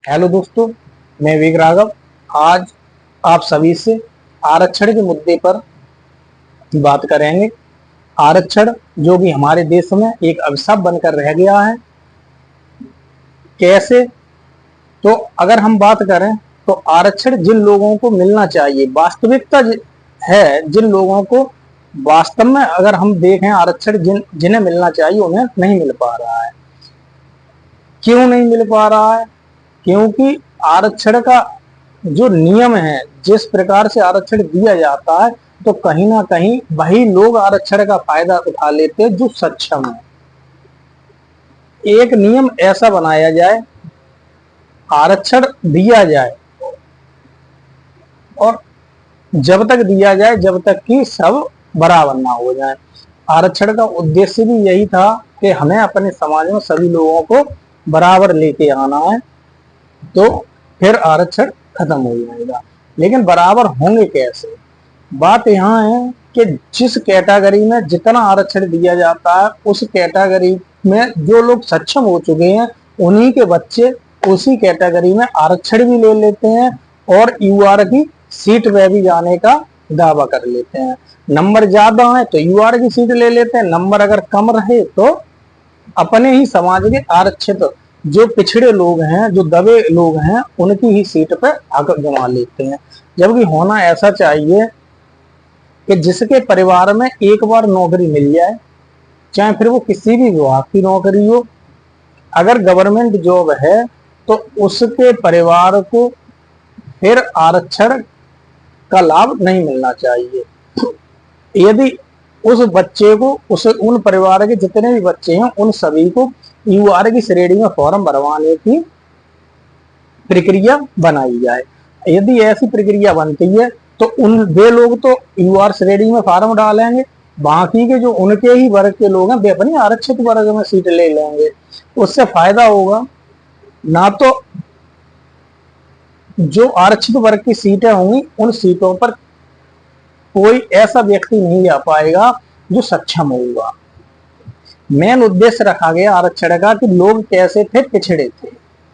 Hello दोस्तों, मैं विवेक राघव। आज आप सभी से आरक्षण के मुद्दे पर बात करेंगे। आरक्षण जो कि हमारे देश में एक अभिशाप बनकर रह गया है। कैसे? तो अगर हम बात करें तो आरक्षण जिन लोगों को मिलना चाहिए, वास्तविकता है जिन लोगों को वास्तव में अगर हम देखें आरक्षण जिन्हें मिलना चाहिए उन्हें नहीं मिल पा रहा है। क्यों नहीं मिल पा रहा है? क्योंकि आरक्षण का जो नियम है, जिस प्रकार से आरक्षण दिया जाता है, तो कहीं ना कहीं वही लोग आरक्षण का फायदा उठा लेते हैं जो सक्षम है। एक नियम ऐसा बनाया जाए, आरक्षण दिया जाए और जब तक दिया जाए जब तक कि सब बराबर ना हो जाए। आरक्षण का उद्देश्य भी यही था कि हमें अपने समाज में सभी लोगों को बराबर लेके आना है, तो फिर आरक्षण खत्म हो जाएगा। लेकिन बराबर होंगे कैसे? बात यहाँ है कि जिस कैटेगरी में जितना आरक्षण दिया जाता है, उस कैटेगरी में जो लोग सक्षम हो चुके हैं उन्हीं के बच्चे उसी कैटेगरी में आरक्षण भी ले लेते हैं और यूआर की सीट पे भी जाने का दावा कर लेते हैं। नंबर ज्यादा है तो यूआर की सीट ले लेते हैं, नंबर अगर कम रहे तो अपने ही समाज के आरक्षित जो पिछड़े लोग हैं, जो दबे लोग हैं, उनकी ही सीट पर हक जमा लेते हैं। जबकि होना ऐसा चाहिए कि जिसके परिवार में एक बार नौकरी मिल जाए, चाहे फिर वो किसी भी विभाग की नौकरी हो, अगर गवर्नमेंट जॉब है तो उसके परिवार को फिर आरक्षण का लाभ नहीं मिलना चाहिए। यदि उस बच्चे को उन परिवार के जितने भी बच्चे हैं उन सभी को यूआर की श्रेणी में फॉर्म भरवाने की प्रक्रिया बनाई जाए। यदि ऐसी प्रक्रिया बनती है तो वे लोग तो यूआर श्रेणी में फॉर्म डालेंगे, बाकी के जो उनके ही वर्ग के लोग हैं वे अपनी आरक्षित वर्ग में सीट ले लेंगे। उससे फायदा होगा ना, तो जो आरक्षित वर्ग की सीटें होंगी उन सीटों पर कोई ऐसा व्यक्ति नहीं जा पाएगा जो सक्षम होगा। मेन उद्देश्य रखा गया आरक्षण का कि लोग कैसे थे, पिछड़े थे,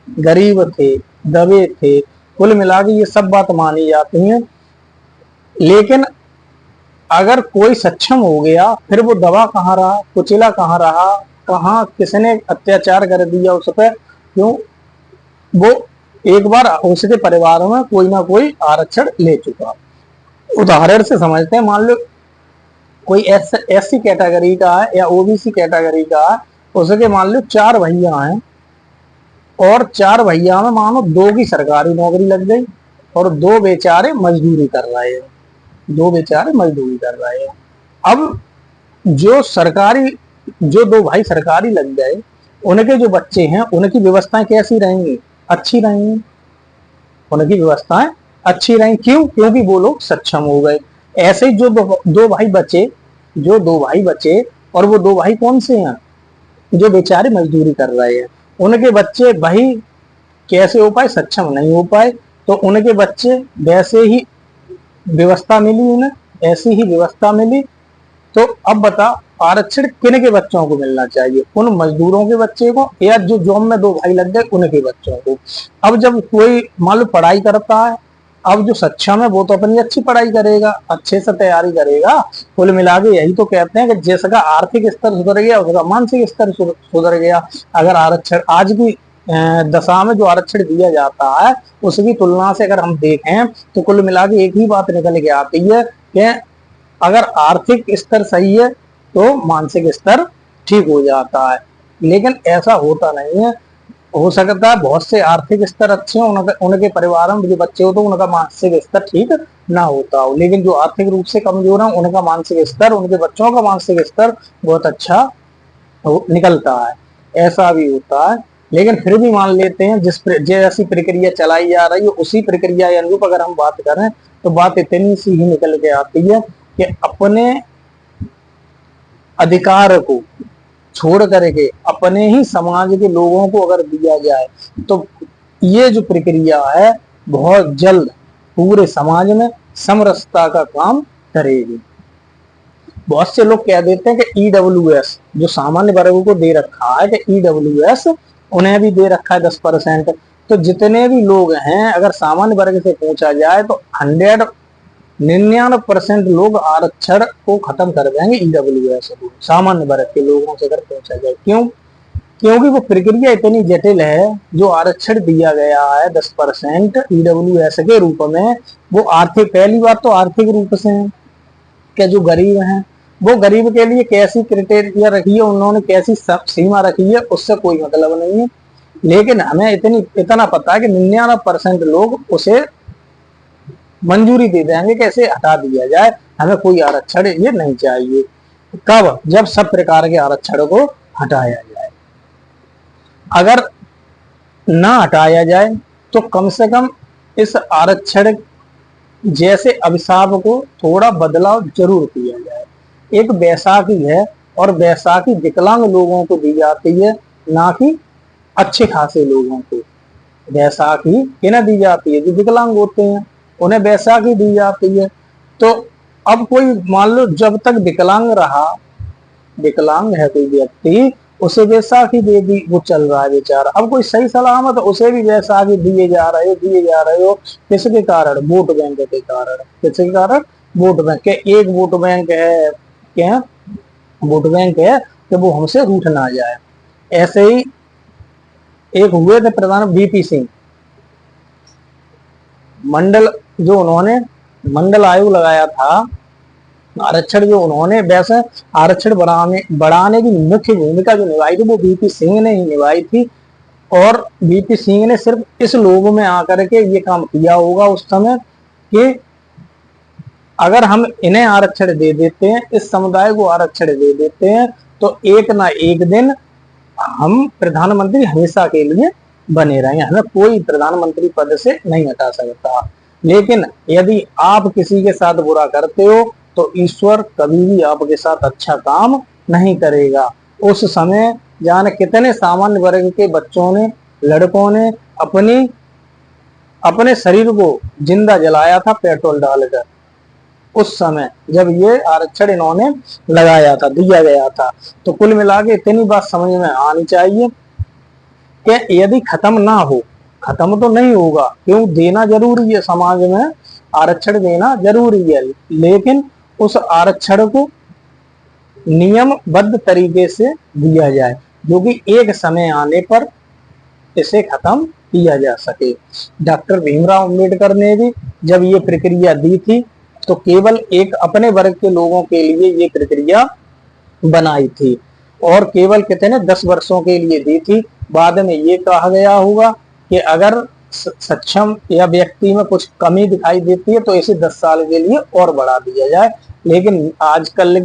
गरीब थे, दबे थे, कुल मिला के ये सब बात मानी जाती है। लेकिन अगर कोई सक्षम हो गया फिर वो दबा कहाँ रहा, कुचला कहाँ रहा, कहाँ किसने अत्याचार कर दिया उस पर? क्यों? वो एक बार उसके परिवार में कोई ना कोई आरक्षण ले चुका। उदाहरण से समझते हैं, मान लो कोई एससी कैटेगरी का है या ओबीसी कैटेगरी का है, उसके मान लो 4 भैया हैं और 4 भैया में मानो 2 की सरकारी नौकरी लग गई और 2 बेचारे मजदूरी कर रहे हैं, 2 बेचारे मजदूरी कर रहे हैं। अब जो 2 भाई सरकारी लग गए, उनके जो बच्चे हैं उनकी व्यवस्थाएं कैसी रहेंगी? अच्छी रहेंगी। उनकी व्यवस्थाएं अच्छी रही। क्यों? क्योंकि वो लोग सक्षम हो गए। ऐसे ही जो दो भाई बचे और वो 2 भाई कौन से हैं? जो बेचारे मजदूरी कर रहे हैं, उनके बच्चे भाई कैसे हो पाए? सक्षम नहीं हो पाए, तो उनके बच्चे वैसे ही व्यवस्था मिली, उन्हें ऐसी ही व्यवस्था मिली। तो अब बता, आरक्षण किन के बच्चों को मिलना चाहिए? उन मजदूरों के बच्चे को या जो जॉब में 2 भाई लग गए उनके बच्चों को। अब जब कोई मान लो पढ़ाई करता है, अब जो सक्षम है वो तो अपनी अच्छी पढ़ाई करेगा, अच्छे से तैयारी करेगा। कुल मिला के यही तो कहते हैं कि जिसका आर्थिक स्तर सुधर गया उसका मानसिक स्तर सुधर गया। अगर आरक्षण आज की दशा में जो आरक्षण दिया जाता है उसकी तुलना से अगर हम देखें तो कुल मिला के एक ही बात निकल के आती है कि अगर आर्थिक स्तर सही है तो मानसिक स्तर ठीक हो जाता है। लेकिन ऐसा होता नहीं है। हो सकता है बहुत से आर्थिक स्तर अच्छे हो, उनके परिवार में जो बच्चे हो तो उनका मानसिक स्तर ठीक ना होता हो, लेकिन जो आर्थिक रूप से कमजोर है उनका मानसिक स्तर, उनके बच्चों का मानसिक स्तर बहुत अच्छा निकलता है। ऐसा भी होता है। लेकिन फिर भी मान लेते हैं जैसी प्रक्रिया चलाई जा रही है उसी प्रक्रिया के अनुरूप अगर हम बात करें तो बात इतनी सी ही निकल के आती है कि अपने अधिकार को छोड़ करके अपने ही समाज के लोगों को अगर दिया जाए तो ये जो प्रक्रिया है बहुत जल्द पूरे समाज में समरसता का काम करेगी। बहुत से लोग कह देते हैं कि ईडब्ल्यूएस जो सामान्य वर्गों को दे रखा है कि ईडब्ल्यूएस उन्हें भी दे रखा है 10%। तो जितने भी लोग हैं, अगर सामान्य वर्ग से पूछा जाए तो 99% लोग आरक्षण को खत्म कर देंगे ईडब्ल्यूएस को, सामान्य वर्ग के लोगों से अगर पूछा जाए। क्यों? क्योंकि वो प्रक्रिया इतनी जटिल है। जो आरक्षण दिया गया है 10% ईडब्ल्यूएस के रूप में, वो आर्थिक, पहली बात तो आर्थिक रूप से है कि जो गरीब हैं, वो गरीब के लिए कैसी क्राइटेरिया रखी है, उन्होंने कैसी सीमा रखी है, उससे कोई मतलब नहीं है। लेकिन हमें इतना पता है कि 99% लोग उसे मंजूरी दे देंगे कि इसे हटा दिया जाए, हमें कोई आरक्षण ये नहीं चाहिए। कब? जब सब प्रकार के आरक्षण को हटाया जाए। अगर ना हटाया जाए तो कम से कम इस आरक्षण जैसे अभिशाप को थोड़ा बदलाव जरूर किया जाए। एक बैसाखी है, और बैसाखी विकलांग लोगों को दी जाती है, ना कि अच्छे खासे लोगों को। बैसाखी किन्हें दी जाती है? जो विकलांग होते हैं, उन्हें बैसाखी दी जाती है। तो अब कोई मान लो जब तक विकलांग रहा, विकलांग है कोई व्यक्ति, उसे बैसाखी दे दी, वो चल रहा है बेचारा। अब कोई सही सलामत उसे भी बैसाखी दिए जा रहे हो। किसके कारण? वोट बैंक के कारण। किसके कारण? वोट बैंक के। एक वोट बैंक है, क्या वोट बैंक है कि वो हमसे रूठ ना जाए। ऐसे ही एक हुए थे प्रधान वीपी सिंह, मंडल, जो उन्होंने मंडल आयोग लगाया था, आरक्षण जो उन्होंने, वैसे आरक्षण बढ़ाने की मुख्य भूमिका जो निभाई थी वो वीपी सिंह ने ही निभाई थी। और वीपी सिंह ने सिर्फ इस लोभ में आकर के ये काम किया होगा उस समय कि अगर हम इन्हें आरक्षण दे देते हैं, इस समुदाय को आरक्षण दे देते हैं, तो एक ना एक दिन हम प्रधानमंत्री हमेशा के लिए बने रहेंगे, हमें कोई प्रधानमंत्री पद से नहीं हटा सकता। लेकिन यदि आप किसी के साथ बुरा करते हो तो ईश्वर कभी भी आपके साथ अच्छा काम नहीं करेगा। उस समय जाने कितने सामान्य वर्ग के बच्चों ने, लड़कों ने अपने शरीर को जिंदा जलाया था पेट्रोल डालकर, उस समय जब ये आरक्षण इन्होंने लगाया था, दिया गया था। तो कुल मिला के इतनी बात समझ में आनी चाहिए कि यदि खत्म ना हो, खत्म तो नहीं होगा, क्यों? देना जरूरी है, समाज में आरक्षण देना जरूरी है, लेकिन उस आरक्षण को नियमबद्ध तरीके से दिया जाए, जो कि एक समय आने पर इसे खत्म किया जा सके। डॉक्टर भीमराव अंबेडकर ने भी जब ये प्रक्रिया दी थी तो केवल एक अपने वर्ग के लोगों के लिए ये प्रक्रिया बनाई थी, और केवल कितने 10 वर्षों के लिए दी थी। बाद में ये कहा गया होगा कि अगर सक्षम या व्यक्ति में कुछ कमी दिखाई देती है तो इसे 10 साल के लिए और बढ़ा दिया जाए। लेकिन आजकल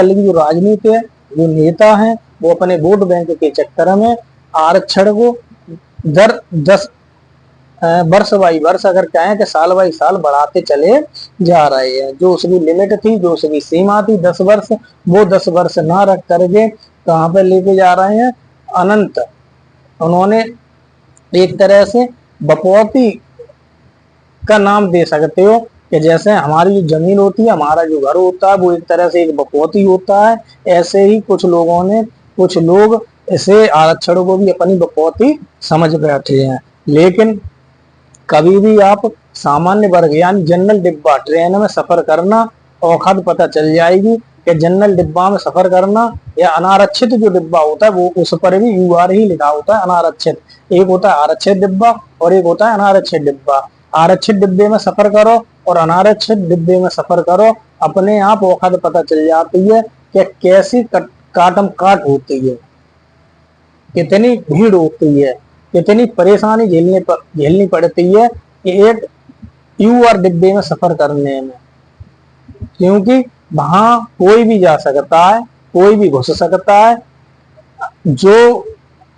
की जो राजनीति है, जो नेता हैं, वो अपने वोट बैंक के चक्कर में आरक्षण को दर 10 वर्ष बाई वर्ष, अगर कहें कि साल बाई साल बढ़ाते चले जा रहे हैं। जो उसकी लिमिट थी, जो उसकी सीमा थी 10 वर्ष, वो 10 वर्ष ना रख करके कहां पे लेके जा रहे हैं? अनंत। उन्होंने एक तरह से बपौती का नाम दे सकते हो कि जैसे हमारी जो जमीन होती है, हमारा जो घर होता है, वो एक तरह से एक बपौती होता है। ऐसे ही कुछ लोग इसे आरक्षण को भी अपनी बपौती समझ बैठे हैं। लेकिन कभी भी आप सामान्य वर्ग यानी जनरल डिब्बा ट्रेन में सफर करना, औखद पता चल जाएगी कि जनरल डिब्बा में सफर करना या अनारक्षित जो डिब्बा होता है, वो उस पर भी यूआर ही लिखा होता है, अनारक्षित। एक होता है आरक्षित डिब्बा और एक होता है अनारक्षित डिब्बा। आरक्षित डिब्बे में सफर करो और अनारक्षित डिब्बे में सफर करो, अपने आप औखद पता चल जाती है कि कैसी काटम काट होती है, कितनी भीड़ होती है, कितनी परेशानी झेलनी पड़ती है एक यूआर डिब्बे में सफर करने में। क्योंकि वहां कोई भी जा सकता है, कोई भी घुस सकता है, जो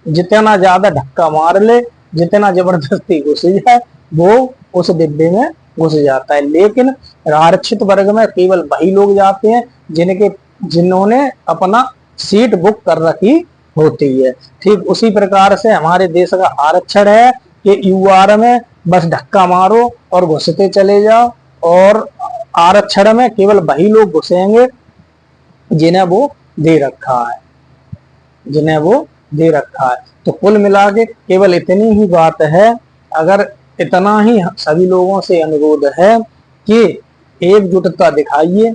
जितना ज्यादा धक्का मार ले, जितना जबरदस्ती घुस जाए, वो उस डिब्बे में घुस जाता है। लेकिन आरक्षित वर्ग में केवल वही लोग जाते हैं जिन्होंने अपना सीट बुक कर रखी होती है। ठीक उसी प्रकार से हमारे देश का आरक्षण है कि यूआर में बस धक्का मारो और घुसते चले जाओ, और आरक्षण में केवल वही लोग घुसेंगे जिन्हें वो दे रखा है। तो कुल मिला के केवल इतनी ही बात है, अगर इतना ही सभी लोगों से अनुरोध है कि एकजुटता दिखाइए,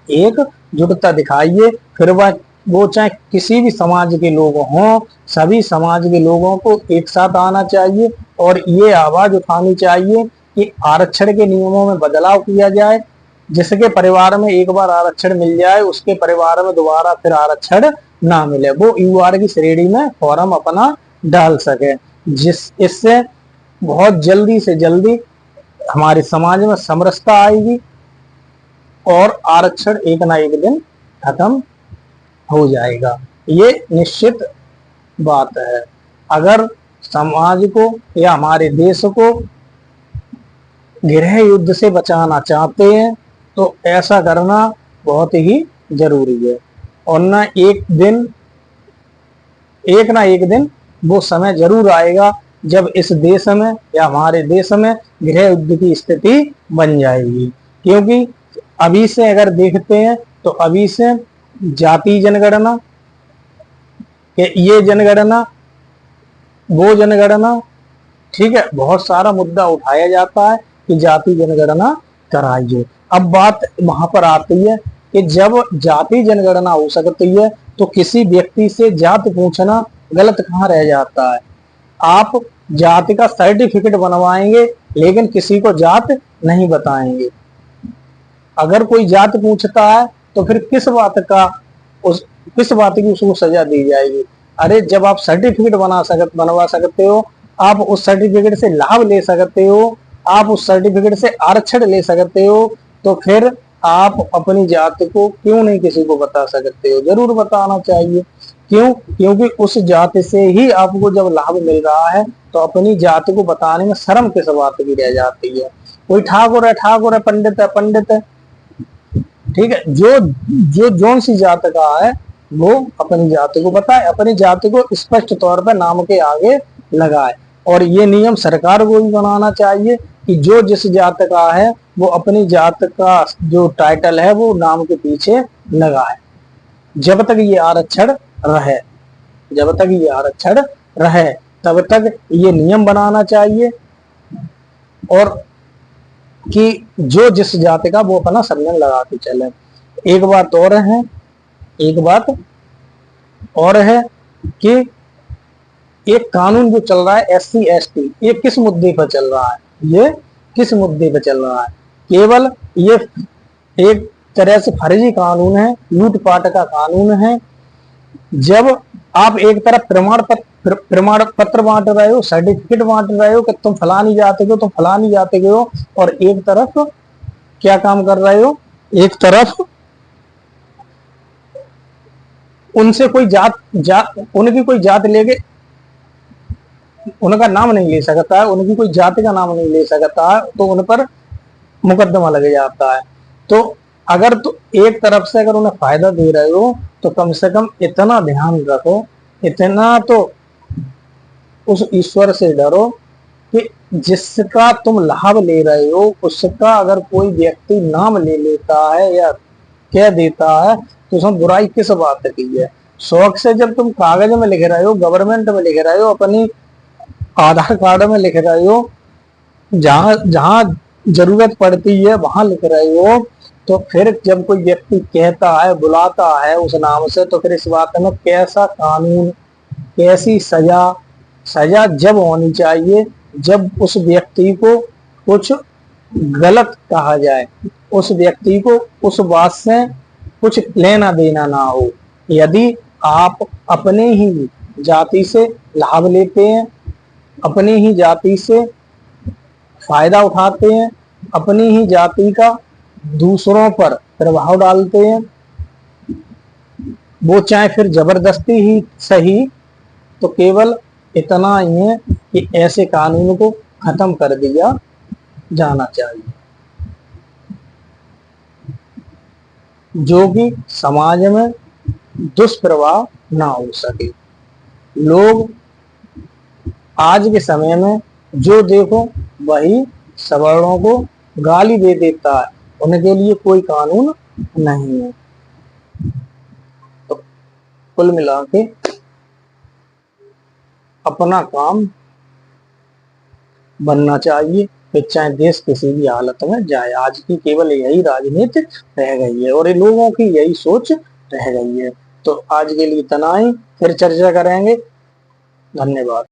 एकजुटता दिखाइए। फिर वो चाहे किसी भी समाज के लोग हों, सभी समाज के लोगों को एक साथ आना चाहिए और ये आवाज उठानी चाहिए कि आरक्षण के नियमों में बदलाव किया जाए। जिसके परिवार में एक बार आरक्षण मिल जाए, उसके परिवार में दोबारा फिर आरक्षण ना मिले, वो यूआर की श्रेणी में फॉर्म अपना डाल सके, इससे बहुत जल्दी से जल्दी हमारे समाज में समरसता आएगी और आरक्षण एक ना एक दिन खत्म हो जाएगा। ये निश्चित बात है। अगर समाज को या हमारे देश को गृह युद्ध से बचाना चाहते हैं तो ऐसा करना बहुत ही जरूरी है, और ना एक ना एक दिन वो समय जरूर आएगा जब इस देश में या हमारे देश में गृह युद्ध की स्थिति बन जाएगी। क्योंकि अभी से अगर देखते हैं तो अभी से जाति जनगणना, ये जनगणना, वो जनगणना, ठीक है, बहुत सारा मुद्दा उठाया जाता है कि जाति जनगणना कराइए। अब बात वहां पर आती है कि जब जाति जनगणना हो सकती है तो किसी व्यक्ति से जात पूछना गलत कहाँ रह जाता है। आप जाति का सर्टिफिकेट बनवाएंगे लेकिन किसी को जात नहीं बताएंगे। अगर कोई जात पूछता है तो फिर किस बात की उसको सजा दी जाएगी। अरे जब आप सर्टिफिकेट बनवा सकते हो, आप उस सर्टिफिकेट से लाभ ले सकते हो, आप उस सर्टिफिकेट से आरक्षण ले सकते हो, तो फिर आप अपनी जाति को क्यों नहीं किसी को बता सकते हो। जरूर बताना चाहिए। क्यों? क्योंकि उस जाति से ही आपको जब लाभ मिल रहा है तो अपनी जाति को बताने में शर्म किस बात की रह जाती है। कोई ठाकुर है, पंडित है, ठीक है, जो जौन सी जात का है वो अपनी जाति को बताए, अपनी जाति को स्पष्ट तौर पर नाम के आगे लगाए। और ये नियम सरकार को भी बनाना चाहिए कि जो जिस जात का है वो अपनी जात का जो टाइटल है वो नाम के पीछे लगाए, जब तक ये आरक्षण रहे, जब तक ये आरक्षण रहे तब तक ये नियम बनाना चाहिए, और कि जो जिस जाति का वो अपना सरनेम लगा के चले। एक बात और है कि एक कानून जो चल रहा है SC ST, ये किस मुद्दे पर चल रहा है, ये किस मुद्दे पर चल रहा है। केवल ये एक तरह से फर्जी कानून है, लूटपाट का कानून है। जब आप एक तरफ प्रमाण पत्र बांट रहे हो, सर्टिफिकेट बांट रहे हो कि तुम फलानी जाति के हो, तुम फलानी जाति के हो, और एक तरफ क्या काम कर रहे हो, एक तरफ उनसे कोई उनकी कोई जात लेके उनका नाम नहीं ले सकता है, उनकी कोई जाति का नाम नहीं ले सकता है, तो उन पर मुकदमा लग जाता है। तो अगर तो एक तरफ से अगर उन्हें फायदा दे रहे हो तो कम से कम इतना ध्यान रखो, इतना तो उस ईश्वर से डरो कि जिसका तुम लाभ ले रहे हो उसका अगर कोई व्यक्ति नाम ले लेता है या कह देता है तो उसमें बुराई किस बात की है। शौक से जब तुम कागज में लिख रहे हो, गवर्नमेंट में लिख रहे हो, अपनी आधार कार्ड में लिख रहे हो, जहां जहां जरूरत पड़ती है वहां लिख रहे हो, तो फिर जब कोई व्यक्ति कहता है, बुलाता है उस नाम से, तो फिर इस बात में कैसा कानून, कैसी सजा जब होनी चाहिए जब उस व्यक्ति को कुछ गलत कहा जाए, उस व्यक्ति को उस बात से कुछ लेना देना ना हो। यदि आप अपने ही जाति से लाभ लेते हैं, अपनी ही जाति से फायदा उठाते हैं, अपनी ही जाति का दूसरों पर प्रभाव डालते हैं, वो चाहे फिर जबरदस्ती ही सही, तो केवल इतना ही है कि ऐसे कानून को खत्म कर दिया जाना चाहिए, जो कि समाज में दुष्प्रभाव ना हो सके। लोग आज के समय में जो देखो वही सवर्णों को गाली दे देता है, उनके लिए कोई कानून नहीं है। तो कुल मिला के अपना काम बनना चाहिए, फिर चाहे देश किसी भी हालत में जाए। आज की केवल यही राजनीति रह गई है और ये लोगों की यही सोच रह गई है। तो आज के लिए इतना ही, फिर चर्चा करेंगे। धन्यवाद।